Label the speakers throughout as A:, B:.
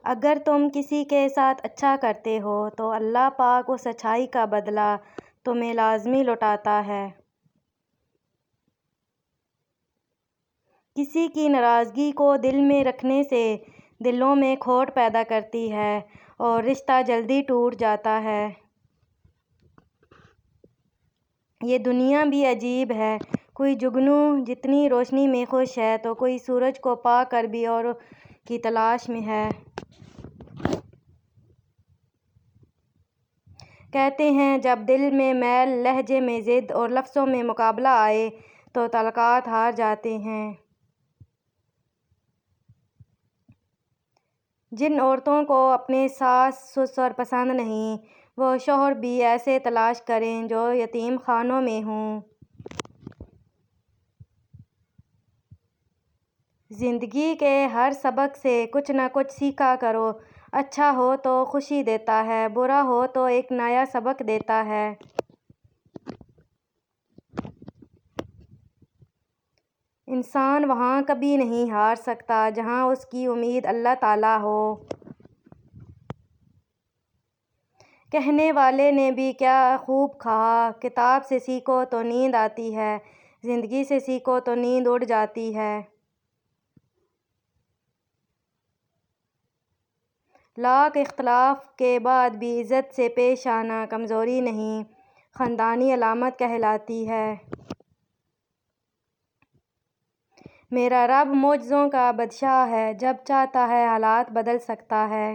A: اگر تم کسی کے ساتھ اچھا کرتے ہو تو اللہ پاک اس اچھائی کا بدلہ تمہیں لازمی لوٹاتا ہے۔ کسی کی ناراضگی کو دل میں رکھنے سے دلوں میں کھوٹ پیدا کرتی ہے اور رشتہ جلدی ٹوٹ جاتا ہے۔ یہ دنیا بھی عجیب ہے، کوئی جگنو جتنی روشنی میں خوش ہے تو کوئی سورج کو پا کر بھی اور کی تلاش میں ہے۔ کہتے ہیں جب دل میں میل، لہجے میں ضد اور لفظوں میں مقابلہ آئے تو تعلقات ہار جاتے ہیں۔ جن عورتوں کو اپنے ساس سسر پسند نہیں، وہ شوہر بھی ایسے تلاش کریں جو یتیم خانوں میں ہوں۔ زندگی کے ہر سبق سے کچھ نہ کچھ سیکھا کرو۔ اچھا ہو تو خوشی دیتا ہے، برا ہو تو ایک نیا سبق دیتا ہے۔ انسان وہاں کبھی نہیں ہار سکتا جہاں اس کی امید اللہ تعالیٰ ہو۔ کہنے والے نے بھی کیا خوب کہا، کتاب سے سیکھو تو نیند آتی ہے، زندگی سے سیکھو تو نیند اڑ جاتی ہے۔ لاکھ اختلاف کے بعد بھی عزت سے پیش آنا کمزوری نہیں، خاندانی علامت کہلاتی ہے۔ میرا رب معجزوں کا بادشاہ ہے، جب چاہتا ہے حالات بدل سکتا ہے۔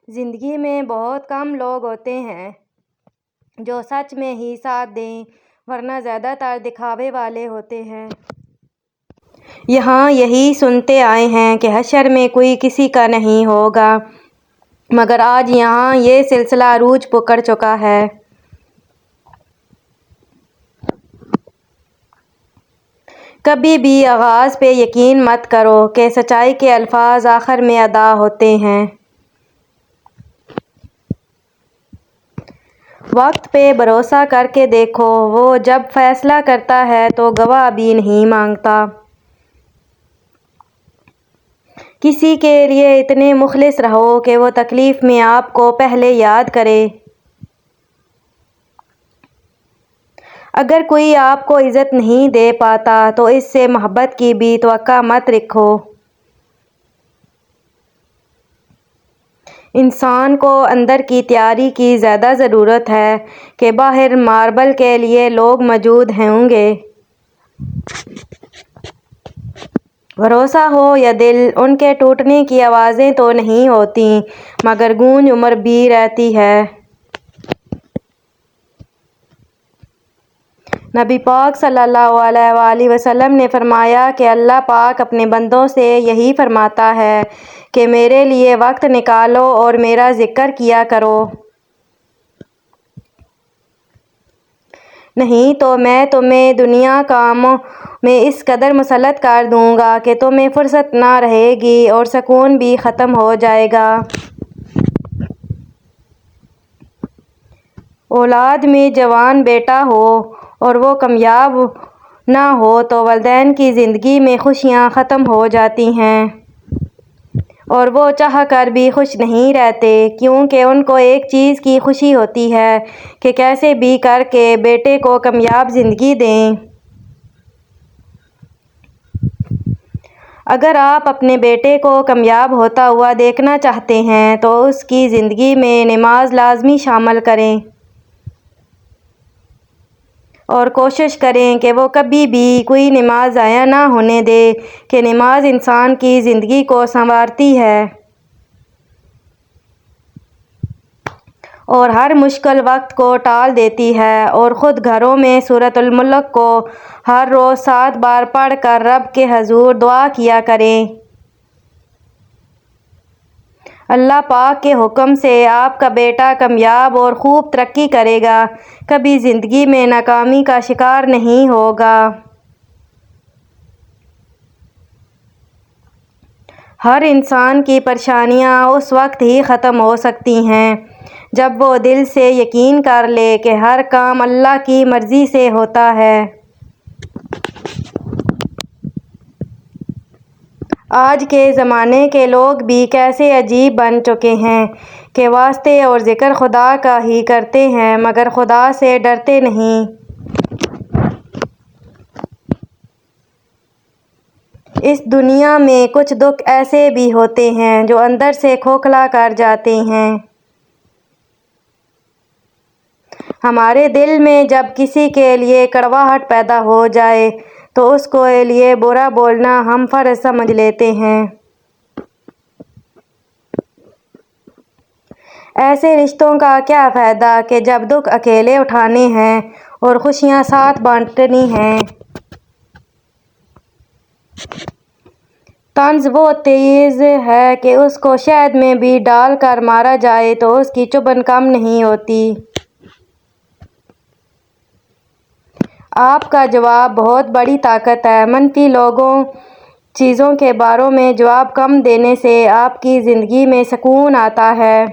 A: زندگی میں بہت کم لوگ ہوتے ہیں جو سچ میں ہی ساتھ دیں، ورنہ زیادہ تر دکھاوے والے ہوتے ہیں۔ یہاں یہی سنتے آئے ہیں کہ حشر میں کوئی کسی کا نہیں ہوگا، مگر آج یہاں یہ سلسلہ عروج پکڑ چکا ہے۔ کبھی بھی آغاز پہ یقین مت کرو کہ سچائی کے الفاظ آخر میں ادا ہوتے ہیں۔ وقت پہ بھروسہ کر کے دیکھو، وہ جب فیصلہ کرتا ہے تو گواہ بھی نہیں مانگتا۔ کسی کے لیے اتنے مخلص رہو کہ وہ تکلیف میں آپ کو پہلے یاد کرے۔ اگر کوئی آپ کو عزت نہیں دے پاتا تو اس سے محبت کی بھی توقع مت رکھو۔ انسان کو اندر کی تیاری کی زیادہ ضرورت ہے کہ باہر ماربل کے لیے لوگ موجود ہوں گے۔ بھروسہ ہو یا دل، ان کے ٹوٹنے کی آوازیں تو نہیں ہوتیں مگر گونج عمر بھی رہتی ہے۔ نبی پاک صلی اللہ علیہ وآلہ وسلم نے فرمایا کہ اللہ پاک اپنے بندوں سے یہی فرماتا ہے کہ میرے لیے وقت نکالو اور میرا ذکر کیا کرو، نہیں تو میں تمہیں دنیا کاموں میں اس قدر مسلط کر دوں گا کہ تمہیں فرصت نہ رہے گی اور سکون بھی ختم ہو جائے گا۔ اولاد میں جوان بیٹا ہو اور وہ کامیاب نہ ہو تو والدین کی زندگی میں خوشیاں ختم ہو جاتی ہیں اور وہ چاہ کر بھی خوش نہیں رہتے، کیونکہ ان کو ایک چیز کی خوشی ہوتی ہے کہ کیسے بھی کر کے بیٹے کو کامیاب زندگی دیں۔ اگر آپ اپنے بیٹے کو کامیاب ہوتا ہوا دیکھنا چاہتے ہیں تو اس کی زندگی میں نماز لازمی شامل کریں اور کوشش کریں کہ وہ کبھی بھی کوئی نماز ضائع نہ ہونے دے، کہ نماز انسان کی زندگی کو سنوارتی ہے اور ہر مشکل وقت کو ٹال دیتی ہے۔ اور خود گھروں میں سورۃ الملک کو ہر روز 7 بار پڑھ کر رب کے حضور دعا کیا کریں۔ اللہ پاک کے حکم سے آپ کا بیٹا کامیاب اور خوب ترقی کرے گا، کبھی زندگی میں ناکامی کا شکار نہیں ہوگا۔ ہر انسان کی پریشانیاں اس وقت ہی ختم ہو سکتی ہیں جب وہ دل سے یقین کر لے کہ ہر کام اللہ کی مرضی سے ہوتا ہے۔ آج کے زمانے کے لوگ بھی کیسے عجیب بن چکے ہیں کہ واسطے اور ذکر خدا کا ہی کرتے ہیں مگر خدا سے ڈرتے نہیں۔ اس دنیا میں کچھ دکھ ایسے بھی ہوتے ہیں جو اندر سے کھوکھلا کر جاتے ہیں۔ ہمارے دل میں جب کسی کے لیے کڑواہٹ پیدا ہو جائے تو اس کے لیے برا بولنا ہم فرض سمجھ لیتے ہیں۔ ایسے رشتوں کا کیا فائدہ کہ جب دکھ اکیلے اٹھانے ہیں اور خوشیاں ساتھ بانٹنی ہیں۔ طنز وہ چیز ہے کہ اس کو شہد میں بھی ڈال کر مارا جائے تو اس کی چبھن کم نہیں ہوتی۔ آپ کا جواب بہت بڑی طاقت ہے۔ منفی لوگوں چیزوں کے بارے میں جواب کم دینے سے آپ کی زندگی میں سکون آتا ہے۔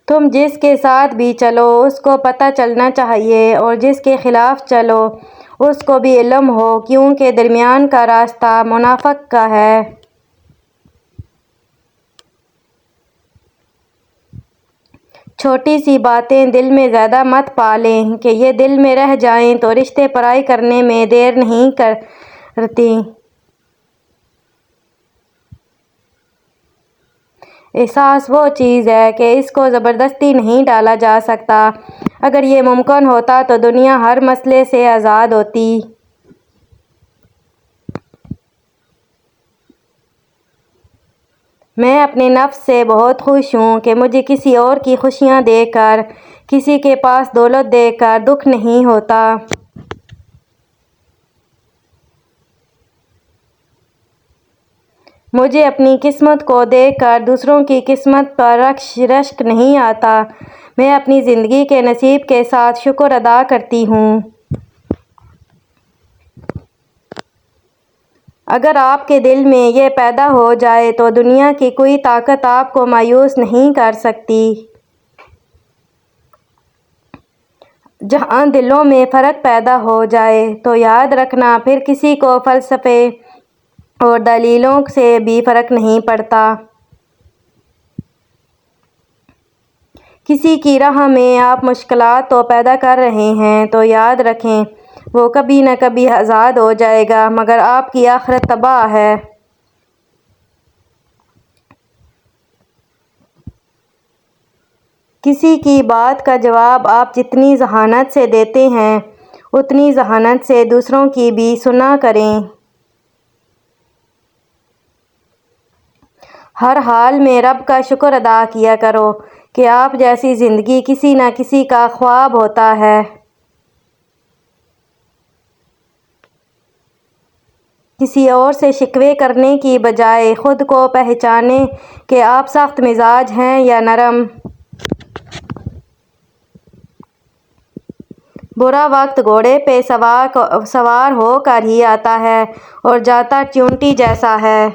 A: تم جس کے ساتھ بھی چلو اس کو پتہ چلنا چاہیے اور جس کے خلاف چلو اس کو بھی علم ہو کیونکہ درمیان کا راستہ منافقت کا ہے۔ چھوٹی سی باتیں دل میں زیادہ مت پالیں کہ یہ دل میں رہ جائیں تو رشتے پرائی کرنے میں دیر نہیں کرتی۔ احساس وہ چیز ہے کہ اس کو زبردستی نہیں ڈالا جا سکتا۔ اگر یہ ممکن ہوتا تو دنیا ہر مسئلے سے آزاد ہوتی۔ میں اپنے نفس سے بہت خوش ہوں کہ مجھے کسی اور کی خوشیاں دیکھ کر کسی کے پاس دولت دیکھ کر دکھ نہیں ہوتا۔ مجھے اپنی قسمت کو دیکھ کر دوسروں کی قسمت پر رشک نہیں آتا۔ میں اپنی زندگی کے نصیب کے ساتھ شکر ادا کرتی ہوں۔ اگر آپ کے دل میں یہ پیدا ہو جائے تو دنیا کی کوئی طاقت آپ کو مایوس نہیں کر سکتی۔ جہاں دلوں میں فرق پیدا ہو جائے تو یاد رکھنا پھر کسی کو فلسفے اور دلیلوں سے بھی فرق نہیں پڑتا۔ کسی کی راہ میں آپ مشکلات تو پیدا کر رہے ہیں تو یاد رکھیں وہ کبھی نہ کبھی آزاد ہو جائے گا مگر آپ کی آخرت تباہ ہے۔ کسی کی بات کا جواب آپ جتنی ذہانت سے دیتے ہیں اتنی ذہانت سے دوسروں کی بھی سنا کریں۔ ہر حال میں رب کا شکر ادا کیا کرو کہ آپ جیسی زندگی کسی نہ کسی کا خواب ہوتا ہے۔ کسی اور سے شکوے کرنے کی بجائے خود کو پہچانیں کہ آپ سخت مزاج ہیں یا نرم۔ برا وقت گھوڑے پہ سوار ہو کر ہی آتا ہے اور جاتا چیونٹی جیسا ہے۔